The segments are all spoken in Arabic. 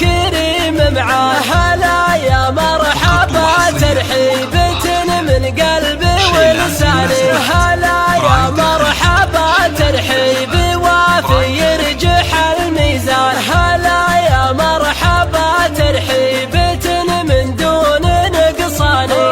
والكريم معاه. هلا يا مرحبا ترحيبة من قلبي ولساني. هلا يا مرحبا ترحيب وافي يرجح الميزان. هلا يا مرحبا ترحيبة من دون نقصاني.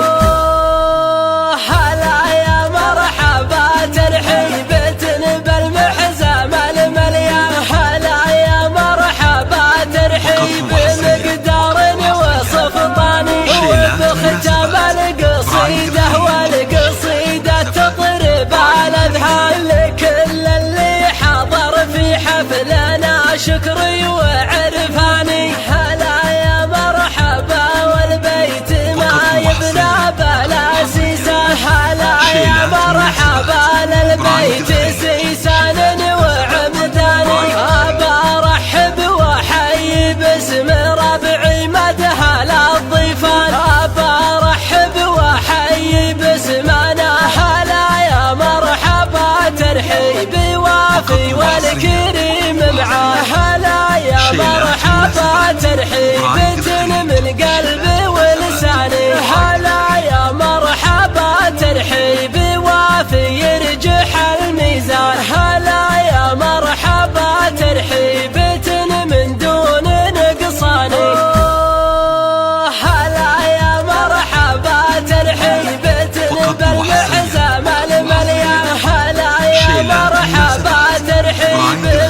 هلا يا مرحبا ترحيبة بالمحزم المليان. هلا يا مرحبا ترحيب مقدار وسلطاني. وبختام القصيدة والقصيدة تطرب على الاذهان لكل اللي حضر في حفلنا شكري وعرفاني. هلا يا مرحبا والبيت ما يبنى بلا سيسان. هلا يا مرحبا للبيت سيسان وعمداني. ابى ارحب واحيي باسم ربعي مدها للضيفان. ابى ارحب واحيي باسمنا. هلا يا مرحبا ترحيبي وافي والكريم معاه. هلا يا مرحبا ترحيبة من قلبي ولساني. هلا يا مرحبا ترحيبي وافي يرجح الميزان. هلا يا مرحبا ترحيبة من دون نقصاني. هلا يا مرحبا ترحيبة بالمحزم المليان. هلا يا مرحبا ترحيب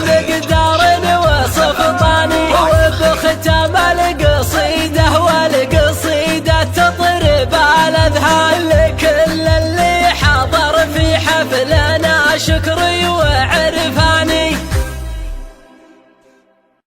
مقدار وسلطاني. وبختام القصيدة والقصيدة تطرب على الاذهان لكل اللي حضر في حفلنا شكري